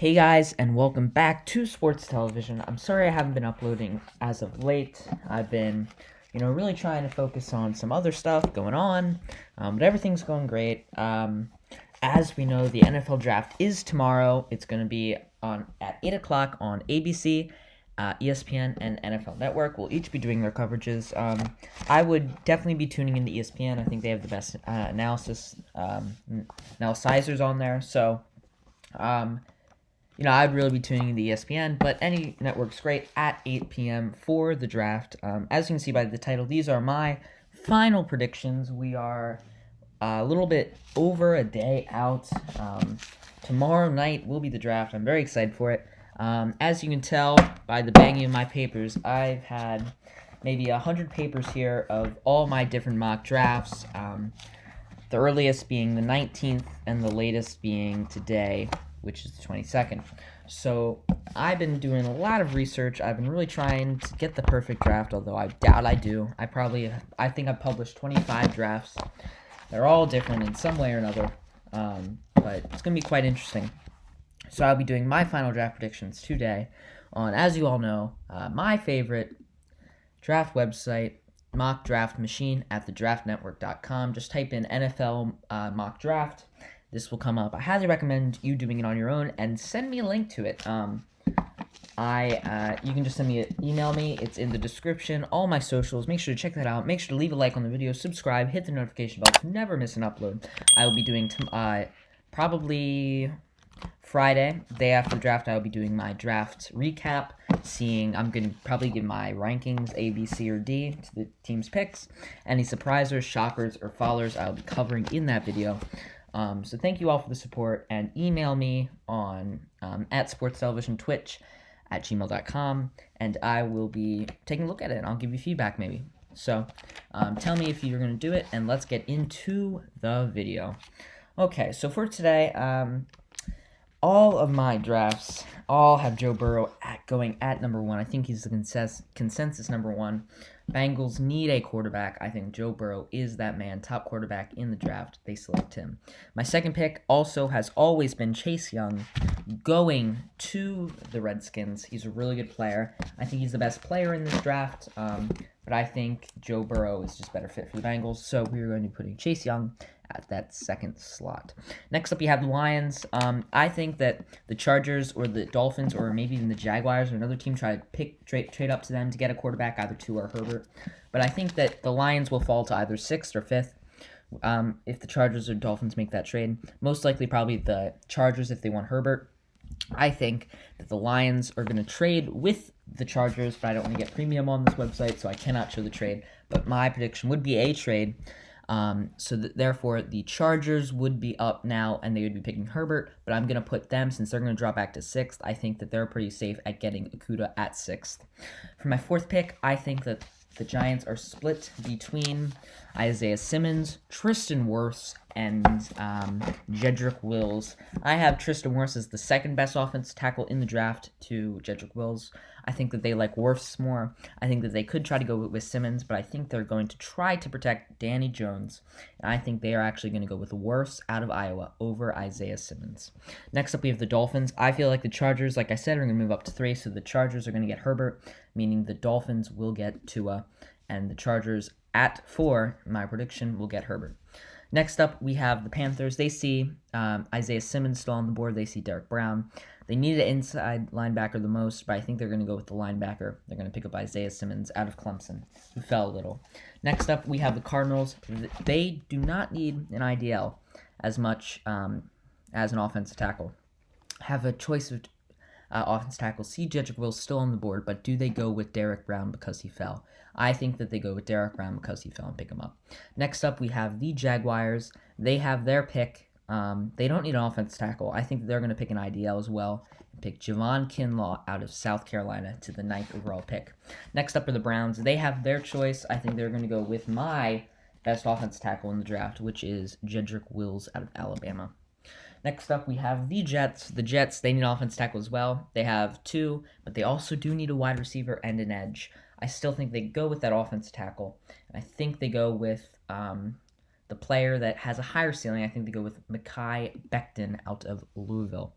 Hey guys, and welcome back to Sports Television. I'm sorry I haven't been uploading as of late. I've been, really trying to focus on some other stuff going on, but everything's going great. As we know, the NFL draft is tomorrow. It's going to be on at 8 o'clock on ABC, ESPN, and NFL Network. Will each be doing their coverages. I would definitely be tuning into ESPN. I think they have the best analyzers on there. So, I'd really be tuning into ESPN, but any network's great at 8 p.m. for the draft. As you can see by the title, these are my final predictions. We are a little bit over a day out. Tomorrow night will be the draft. I'm very excited for it. As you can tell by the banging of my papers, I've had maybe 100 papers here of all my different mock drafts. The earliest being the 19th and the latest being today, which is the 22nd. So I've been doing a lot of research. I've been really trying to get the perfect draft, although I doubt I do. I think I've published 25 drafts. They're all different in some way or another, but it's going to be quite interesting. So I'll be doing my final draft predictions today on, as you all know, my favorite draft website, Mock Draft Machine at thedraftnetwork.com. Just type in NFL mock draft. This will come up. I highly recommend you doing it on your own and send me a link to it. You can just email me. It's in the description. All my socials. Make sure to check that out. Make sure to leave a like on the video, subscribe, hit the notification bell to never miss an upload. I will be doing probably Friday, day after the draft. I will be doing my draft recap. I'm going to probably give my rankings A, B, C, or D to the team's picks. Any surprisers, shockers, or fallers I will be covering in that video. So thank you all for the support, and email me on at Sports Television Twitch at gmail.com, and I will be taking a look at it, and I'll give you feedback maybe. So tell me if you're going to do it, and let's get into the video. Okay, so for today, all of my drafts all have Joe Burrow going at number one. I think he's the consensus number one. Bengals need a quarterback. I think Joe Burrow is that man, top quarterback in the draft. They select him. My second pick also has always been Chase Young, going to the Redskins. He's a really good player. I think he's the best player in this draft, but I think Joe Burrow is just better fit for the Bengals, so we're going to be putting Chase Young at that second slot. Next up, you have the Lions. I think that the Chargers or the Dolphins or maybe even the Jaguars or another team try to trade up to them to get a quarterback, either Tua or Herbert. But I think that the Lions will fall to either 6th or 5th if the Chargers or Dolphins make that trade. Most likely probably the Chargers if they want Herbert. I think that the Lions are going to trade with the Chargers, but I don't want to get premium on this website, so I cannot show the trade. But my prediction would be a trade. Therefore, the Chargers would be up now, and they would be picking Herbert, but I'm going to put them, since they're going to drop back to 6th, I think that they're pretty safe at getting Okudah at 6th. For my fourth pick, I think that the Giants are split between Isaiah Simmons, Tristan Wirfs, and Jedrick Wills. I have Tristan Wirfs as the second best offensive tackle in the draft to Jedrick Wills. I think that they like Wirfs more. I think that they could try to go with Simmons, but I think they're going to try to protect Danny Jones. And I think they are actually going to go with Wirfs out of Iowa over Isaiah Simmons. Next up, we have the Dolphins. I feel like the Chargers, like I said, are going to move up to 3, so the Chargers are going to get Herbert, meaning the Dolphins will get Tua, and the Chargers at 4, my prediction, will get Herbert. Next up, we have the Panthers. They see Isaiah Simmons still on the board. They see Derek Brown. They needed an inside linebacker the most, but I think they're going to go with the linebacker. They're going to pick up Isaiah Simmons out of Clemson, who fell a little. Next up, we have the Cardinals. They do not need an IDL as much as an offensive tackle. Have a choice of offensive tackle. See Jedrick Wills still on the board, but do they go with Derek Brown because he fell? I think that they go with Derek Brown because he fell and pick him up. Next up, we have the Jaguars. They have their pick. They don't need an offensive tackle. I think that they're going to pick an IDL as well and pick Javon Kinlaw out of South Carolina to the 9th overall pick. Next up are the Browns. They have their choice. I think they're going to go with my best offensive tackle in the draft, which is Jedrick Wills out of Alabama. Next up, we have the Jets. The Jets, they need an offensive tackle as well. They have 2, but they also do need a wide receiver and an edge. I still think they go with that offensive tackle. And I think they go with the player that has a higher ceiling. I think they go with Mekhi Becton out of Louisville.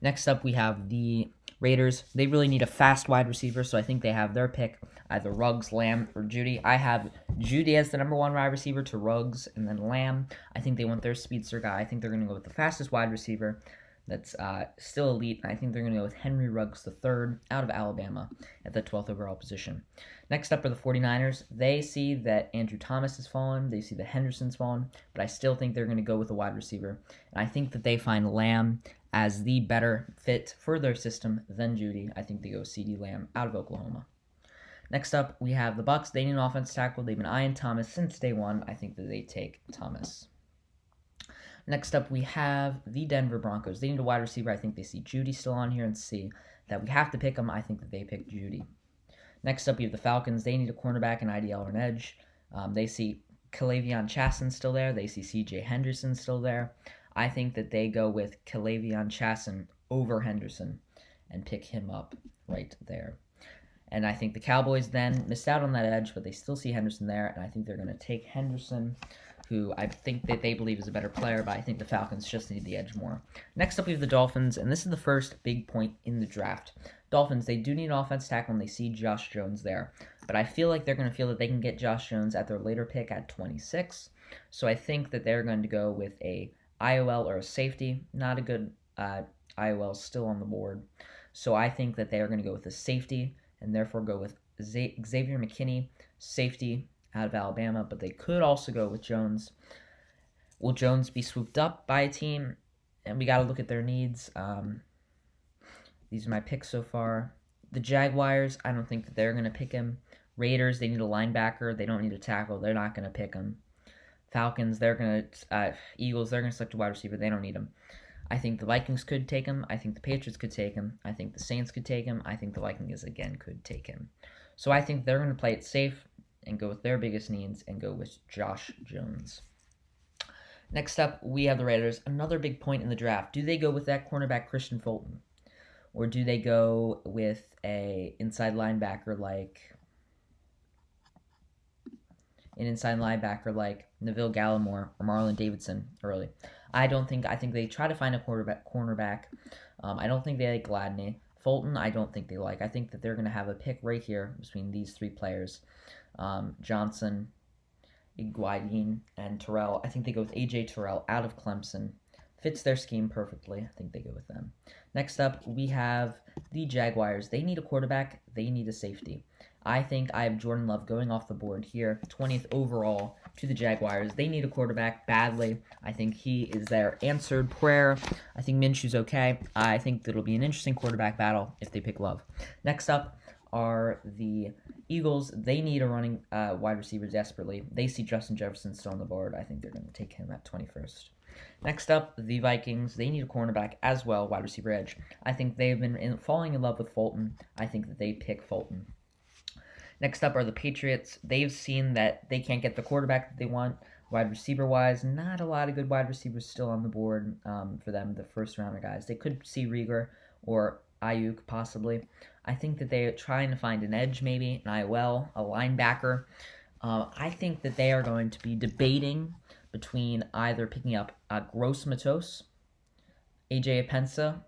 Next up, we have the Raiders. They really need a fast wide receiver, so I think they have their pick, either Ruggs, Lamb, or Judy. I have Judy as the number one wide receiver to Ruggs, and then Lamb. I think they want their speedster guy. I think they're going to go with the fastest wide receiver that's still elite, and I think they're going to go with Henry Ruggs III out of Alabama at the 12th overall position. Next up are the 49ers. They see that Andrew Thomas has fallen. They see that Henderson's fallen, but I still think they're going to go with a wide receiver. And I think that they find Lamb as the better fit for their system than Judy. I think they go CeeDee Lamb out of Oklahoma. Next up, we have the Bucs. They need an offense tackle. They've been eyeing Thomas since day one. I think that they take Thomas. Next up, we have the Denver Broncos. They need a wide receiver. I think they see Judy still on here and see that we have to pick him. I think that they pick Judy. Next up, you have the Falcons. They need a cornerback, an IDL, or an edge. They see K'Lavon Chaisson still there. They see C.J. Henderson still there. I think that they go with K'Lavon Chaisson over Henderson and pick him up right there. And I think the Cowboys then missed out on that edge, but they still see Henderson there, and I think they're going to take Henderson, who I think that they believe is a better player, but I think the Falcons just need the edge more. Next up, we have the Dolphins, and this is the first big point in the draft. Dolphins, they do need an offense tackle, and they see Josh Jones there. But I feel like they're going to feel that they can get Josh Jones at their later pick at 26. So I think that they're going to go with a IOL or a safety. Not a good IOL still on the board. So I think that they are going to go with a safety, and therefore go with Xavier McKinney, safety out of Alabama, but they could also go with Jones. Will Jones be swooped up by a team? And we got to look at their needs. These are my picks so far. The Jaguars, I don't think that they're going to pick him. Raiders, they need a linebacker. They don't need a tackle. They're not going to pick him. Falcons, they're going to... Eagles, they're going to select a wide receiver. They don't need him. I think the Vikings could take him. I think the Patriots could take him. I think the Saints could take him. I think the Vikings, again, could take him. So I think they're going to play it safe and go with their biggest needs and go with Josh Jones. Next up, we have the Raiders. Another big point in the draft. Do they go with that cornerback Kristian Fulton? Or do they go with an inside linebacker like Neville Gallimore or Marlon Davidson early? I think they try to find a cornerback. I don't think they like Gladney. Fulton, I don't think they like. I think that they're going to have a pick right here between these three players. Johnson, Iguain, and Terrell. I think they go with A.J. Terrell out of Clemson. Fits their scheme perfectly. I think they go with them. Next up, we have the Jaguars. They need a quarterback. They need a safety. I think I have Jordan Love going off the board here, 20th overall to the Jaguars. They need a quarterback badly. I think he is their answered prayer. I think Minshew's okay. I think that'll be an interesting quarterback battle if they pick Love. Next up are the Eagles. They need a running wide receiver desperately. They see Justin Jefferson still on the board. I think they're going to take him at 21st. Next up, the Vikings. They need a cornerback as well, wide receiver edge. I think they've been falling in love with Fulton. I think that they pick Fulton. Next up are the Patriots. They've seen that they can't get the quarterback that they want. Wide receiver-wise, not a lot of good wide receivers still on the board for them, the first-rounder guys. They could see Rieger or Ayuk possibly. I think that they're trying to find an edge maybe, an IOL, a linebacker. I think that they are going to be debating between either picking up Gross Matos, AJ Epensa,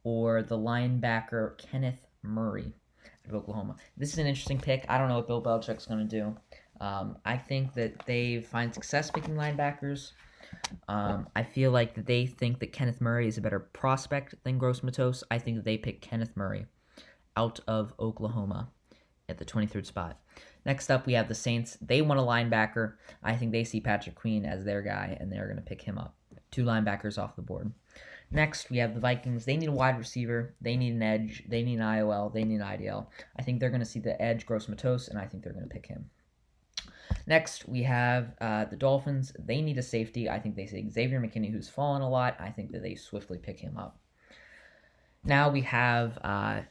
or the linebacker Kenneth Murray of Oklahoma. This is an interesting pick. I don't know what Bill Belichick's going to do. I think that they find success picking linebackers. I feel like that they think that Kenneth Murray is a better prospect than Gross Matos. I think that they pick Kenneth Murray out of Oklahoma at the 23rd spot. Next up, we have the Saints. They want a linebacker. I think they see Patrick Queen as their guy, and they're going to pick him up. 2 linebackers off the board. Next, we have the Vikings. They need a wide receiver. They need an edge. They need an IOL. They need an IDL. I think they're going to see the edge, Gross Matos, and I think they're going to pick him. Next, we have the Dolphins. They need a safety. I think they see Xavier McKinney, who's fallen a lot. I think that they swiftly pick him up. Now we have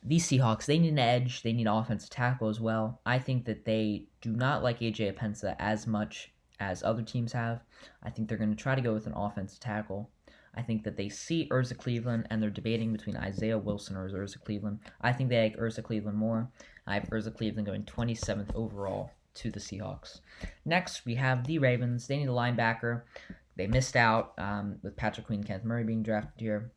the Seahawks. They need an edge. They need offensive tackle as well. I think that they do not like A.J. Epensa as much as other teams have. I think they're going to try to go with an offensive tackle. I think that they see Urza Cleveland, and they're debating between Isaiah Wilson or Urza Cleveland. I think they like Urza Cleveland more. I have Urza Cleveland going 27th overall to the Seahawks. Next, we have the Ravens. They need a linebacker. They missed out with Patrick Queen and Kenneth Murray being drafted here.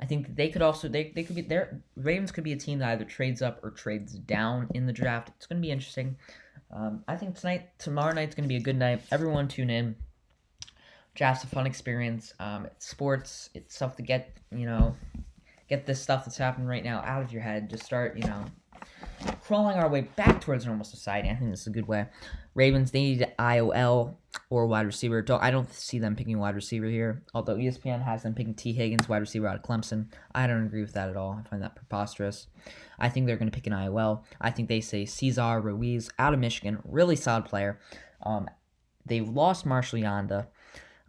I think that they could also they could be their Ravens could be a team that either trades up or trades down in the draft. It's going to be interesting. I think tomorrow night's going to be a good night. Everyone tune in. Draft's a fun experience. It's sports. It's stuff to get get this stuff that's happening right now out of your head. Just start crawling our way back towards normal society. I think this is a good way. Ravens, they need IOL or wide receiver. I don't see them picking wide receiver here, although ESPN has them picking T. Higgins, wide receiver out of Clemson. I don't agree with that at all. I find that preposterous. I think they're going to pick an IOL. I think they say Cesar Ruiz out of Michigan, really solid player. They've lost Marshall Yanda,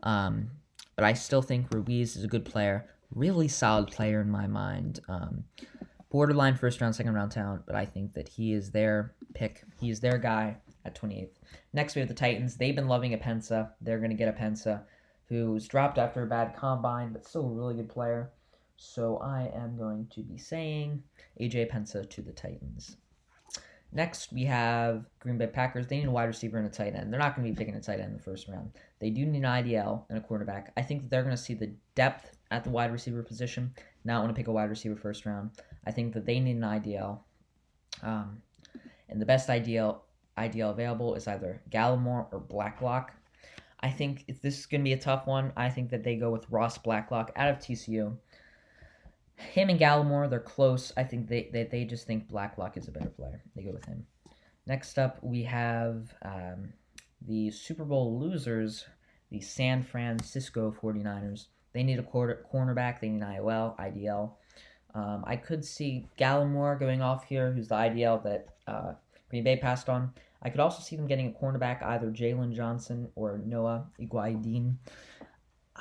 but I still think Ruiz is a good player. Really solid player in my mind. Borderline first round, second round talent, but I think that he is their pick. He is their guy at 28th. Next, we have the Titans. They've been loving Apensa. They're going to get Apensa, who's dropped after a bad combine, but still a really good player. So I am going to be saying AJ Apensa to the Titans. Next, we have Green Bay Packers. They need a wide receiver and a tight end. They're not going to be picking a tight end in the first round. They do need an IDL and a quarterback. I think that they're going to see the depth at the wide receiver position, not want to pick a wide receiver first round. I think that they need an IDL. And the best IDL available is either Gallimore or Blacklock. I think this is going to be a tough one. I think that they go with Ross Blacklock out of TCU. Him and Gallimore, they're close. I think they just think Blacklock is a better player. They go with him. Next up, we have the Super Bowl losers, the San Francisco 49ers. They need a cornerback. They need an IDL. I could see Gallimore going off here, who's the IDL that Green Bay passed on. I could also see them getting a cornerback, either Jalen Johnson or Noah Iguaidin.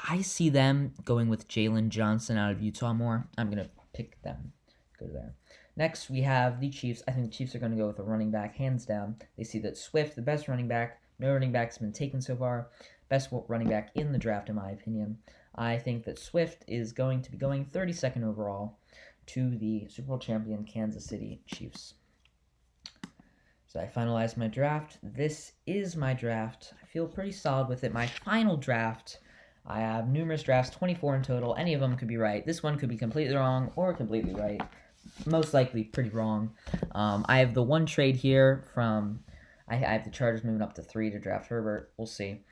I see them going with Jalen Johnson out of Utah more. I'm going to pick them. Go there. Next, we have the Chiefs. I think the Chiefs are going to go with a running back, hands down. They see that Swift, the best running back. No running back's been taken so far. Best running back in the draft, in my opinion. I think that Swift is going to be going 32nd overall to the Super Bowl champion Kansas City Chiefs. So I finalized my draft. This is my draft. I feel pretty solid with it. My final draft, I have numerous drafts, 24 in total. Any of them could be right. This one could be completely wrong or completely right. Most likely pretty wrong. I have the one trade here from, I have the Chargers moving up to 3 to draft Herbert. We'll see.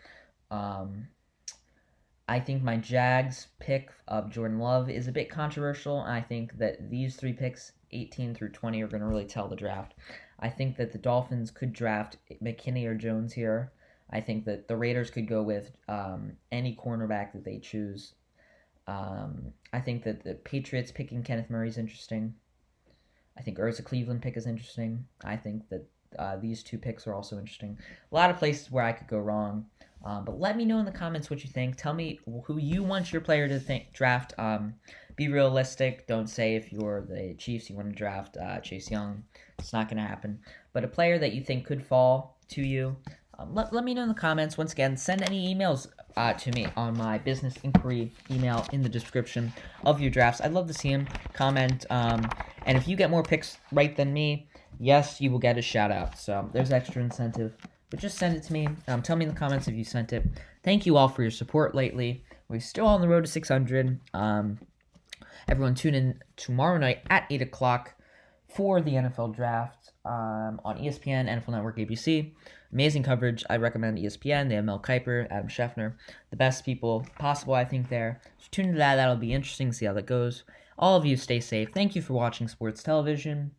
I think my Jags pick of Jordan Love is a bit controversial. I think that these 3 picks, 18 through 20, are going to really tell the draft. I think that the Dolphins could draft McKinney or Jones here. I think that the Raiders could go with any cornerback that they choose. I think that the Patriots picking Kenneth Murray is interesting. I think Urza Cleveland pick is interesting. I think that these 2 picks are also interesting. A lot of places where I could go wrong. But let me know in the comments what you think. Tell me who you want your player to draft. Be realistic. Don't say if you're the Chiefs you want to draft Chase Young. It's not going to happen. But a player that you think could fall to you, let me know in the comments. Once again, send any emails to me on my business inquiry email in the description of your drafts. I'd love to see them. Comment. And if you get more picks right than me, yes, you will get a shout out. So there's extra incentive. But just send it to me. Tell me in the comments if you sent it. Thank you all for your support lately. We're still on the road to 600. Everyone tune in tomorrow night at 8 o'clock for the NFL Draft on ESPN, NFL Network, ABC. Amazing coverage. I recommend ESPN. They have Mel Kiper, Adam Scheffner, the best people possible, I think, there. So tune into that. That'll be interesting to see how that goes. All of you stay safe. Thank you for watching sports television.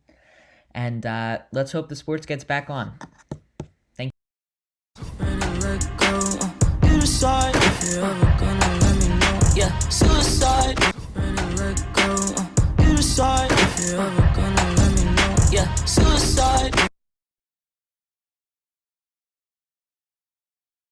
And let's hope the sports gets back on. If you're ever gonna let me know, yeah, suicide.